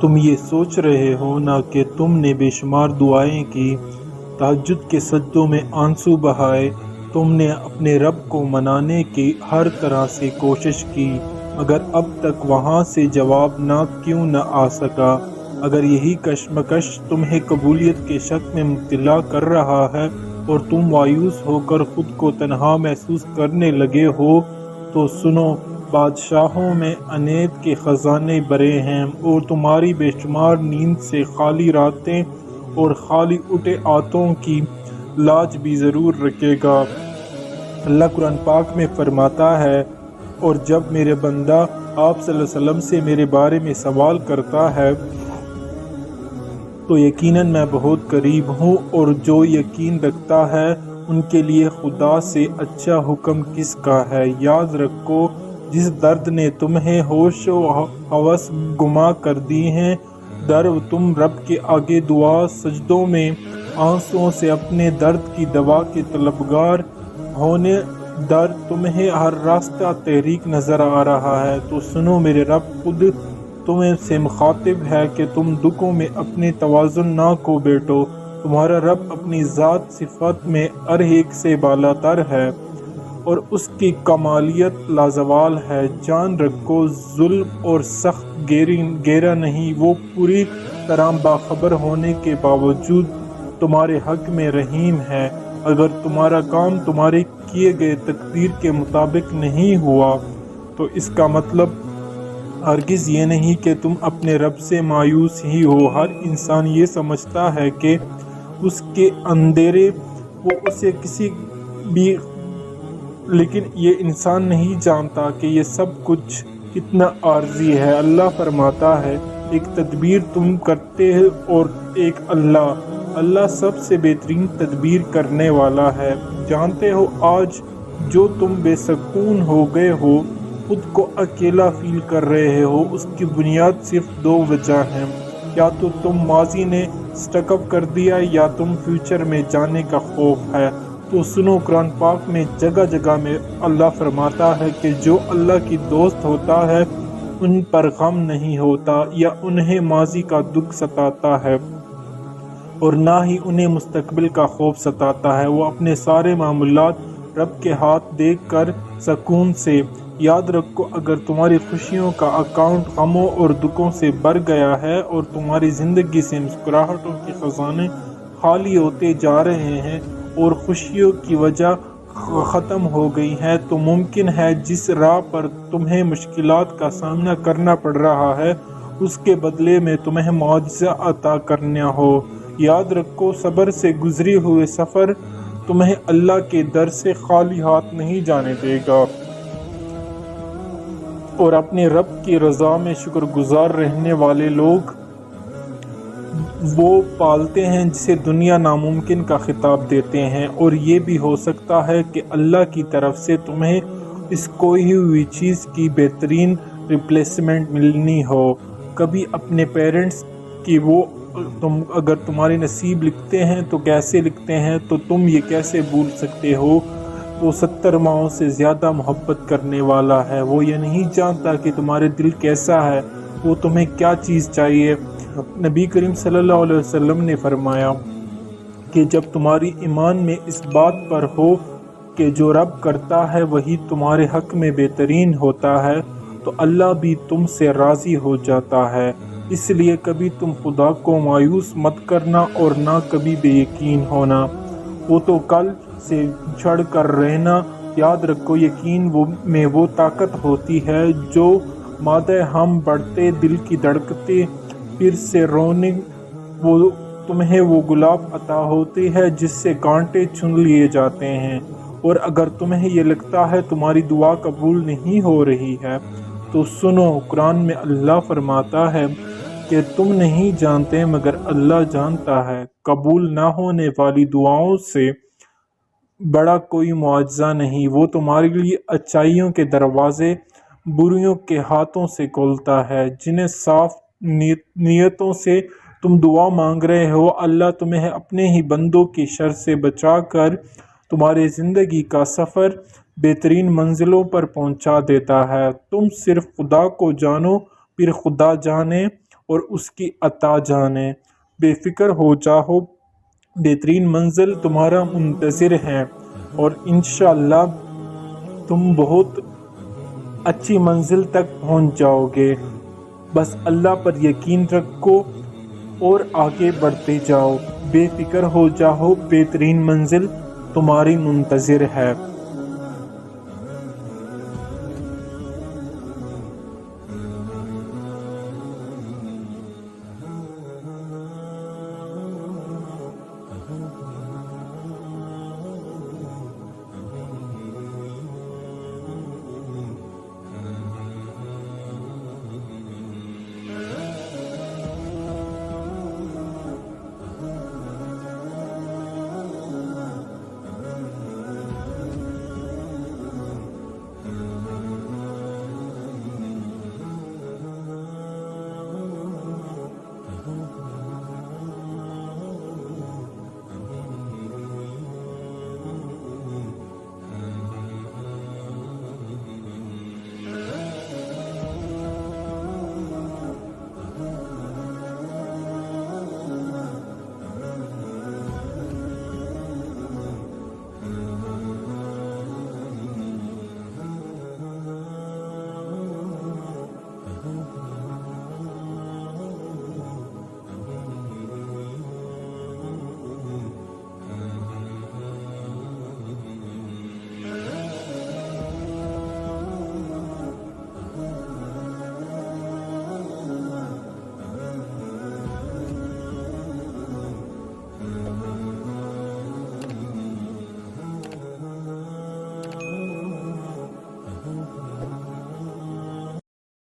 تم یہ سوچ رہے ہو نا کہ تم نے بے شمار دعائیں کی، تہجد کے سجدوں میں آنسو بہائے، تم نے اپنے رب کو منانے کی ہر طرح سے کوشش کی، مگر اب تک وہاں سے جواب نہ کیوں نہ آ سکا؟ اگر یہی کشمکش تمہیں قبولیت کے شک میں مبتلا کر رہا ہے اور تم مایوس ہو کر خود کو تنہا محسوس کرنے لگے ہو تو سنو، بادشاہوں میں عنایت کے خزانے بھرے ہیں، اور تمہاری بے شمار نیند سے خالی راتیں اور خالی اٹھے ہاتھوں کی لاج بھی ضرور رکھے گا۔ اللہ قرآن پاک میں فرماتا ہے، اور جب میرے بندہ آپ صلی اللہ علیہ وسلم سے میرے بارے میں سوال کرتا ہے تو یقیناً میں بہت قریب ہوں، اور جو یقین رکھتا ہے ان کے لیے خدا سے اچھا حکم کس کا ہے۔ یاد رکھو، جس درد نے تمہیں ہوش و حواس گما کر دی ہیں، تم رب کے آگے دعا سجدوں میں آنسوؤں سے اپنے درد کی دوا کے طلبگار ہونے، تمہیں ہر راستہ تحریک نظر آ رہا ہے، تو سنو، میرے رب خود تم سے مخاطب ہے کہ تم دکھوں میں اپنے توازن نہ کھو بیٹھو۔ تمہارا رب اپنی ذات صفات میں ہر ایک سے بالاتر ہے اور اس کی کمالیت لازوال ہے۔ جان رکھو، ظلم اور سخت گیرا نہیں، وہ پوری طرح باخبر ہونے کے باوجود تمہارے حق میں رحیم ہے۔ اگر تمہارا کام تمہارے کیے گئے تقدیر کے مطابق نہیں ہوا تو اس کا مطلب ہرگز یہ نہیں کہ تم اپنے رب سے مایوس ہی ہو۔ ہر انسان یہ سمجھتا ہے کہ اس کے اندھیرے وہ اسے کسی بھی، لیکن یہ انسان نہیں جانتا کہ یہ سب کچھ کتنا عارضی ہے۔ اللہ فرماتا ہے، ایک تدبیر تم کرتے ہو اور ایک اللہ سب سے بہترین تدبیر کرنے والا ہے۔ جانتے ہو، آج جو تم بے سکون ہو گئے ہو، خود کو اکیلا فیل کر رہے ہو، اس کی بنیاد صرف دو وجہ ہیں، یا تو تم ماضی نے سٹک اپ کر دیا یا تم فیوچر میں جانے کا خوف ہے۔ تو سنو، قرآن پاک میں جگہ جگہ میں اللہ فرماتا ہے کہ جو اللہ کی دوست ہوتا ہے ان پر غم نہیں ہوتا، یا انہیں ماضی کا دکھ ستاتا ہے اور نہ ہی انہیں مستقبل کا خوف ستاتا ہے۔ وہ اپنے سارے معاملات رب کے ہاتھ دیکھ کر سکون سے۔ یاد رکھو، اگر تمہاری خوشیوں کا اکاؤنٹ غموں اور دکھوں سے بھر گیا ہے اور تمہاری زندگی سے مسکراہٹوں کے خزانے خالی ہوتے جا رہے ہیں اور خوشیوں کی وجہ ختم ہو گئی ہے، تو ممکن ہے جس راہ پر تمہیں مشکلات کا سامنا کرنا پڑ رہا ہے اس کے بدلے میں تمہیں معجزہ عطا کرنا ہو۔ یاد رکھو، صبر سے گزری ہوئے سفر تمہیں اللہ کے در سے خالی ہاتھ نہیں جانے دے گا، اور اپنے رب کی رضا میں شکر گزار رہنے والے لوگ وہ پالتے ہیں جسے دنیا ناممکن کا خطاب دیتے ہیں۔ اور یہ بھی ہو سکتا ہے کہ اللہ کی طرف سے تمہیں اس کھوئی ہوئی چیز کی بہترین ریپلیسمنٹ ملنی ہو۔ کبھی اپنے پیرنٹس کی وہ اگر تمہارے نصیب لکھتے ہیں تو کیسے لکھتے ہیں، تو تم یہ کیسے بھول سکتے ہو؟ وہ 70 ماؤں سے زیادہ محبت کرنے والا ہے۔ وہ یہ نہیں جانتا کہ تمہارے دل کیسا ہے، وہ تمہیں کیا چیز چاہیے۔ نبی کریم صلی اللہ علیہ وسلم نے فرمایا کہ جب تمہاری ایمان میں اس بات پر ہو کہ جو رب کرتا ہے وہی تمہارے حق میں بہترین ہوتا ہے، تو اللہ بھی تم سے راضی ہو جاتا ہے۔ اس لیے کبھی تم خدا کو مایوس مت کرنا اور نہ کبھی بے یقین ہونا۔ وہ تو کل سے چھڑ کر رہنا۔ یاد رکھو، یقین میں وہ طاقت ہوتی ہے جو مادہ ہم بڑھتے دل کی دھڑکتے پھر سے رونے، وہ تمہیں وہ گلاب عطا ہوتی ہے جس سے کانٹے چن لیے جاتے ہیں۔ اور اگر تمہیں یہ لگتا ہے تمہاری دعا قبول نہیں ہو رہی ہے تو سنو، قرآن میں اللہ فرماتا ہے کہ تم نہیں جانتے مگر اللہ جانتا ہے۔ قبول نہ ہونے والی دعاؤں سے بڑا کوئی معجزہ نہیں۔ وہ تمہارے لیے اچھائیوں کے دروازے بریوں کے ہاتھوں سے کھولتا ہے۔ جنہیں صاف نیتوں سے تم دعا مانگ رہے ہو، اللہ تمہیں اپنے ہی بندوں کی شر سے بچا کر تمہاری زندگی کا سفر بہترین منزلوں پر پہنچا دیتا ہے۔ تم صرف خدا کو جانو، پھر خدا جانے، اور اس کی عطا جانے۔ بے فکر ہو جاؤ، بہترین منزل تمہارا منتظر ہے، اور انشاءاللہ تم بہت اچھی منزل تک پہنچ جاؤ گے۔ بس اللہ پر یقین رکھو اور آگے بڑھتے جاؤ، بے فکر ہو جاؤ، بہترین منزل تمہاری منتظر ہے۔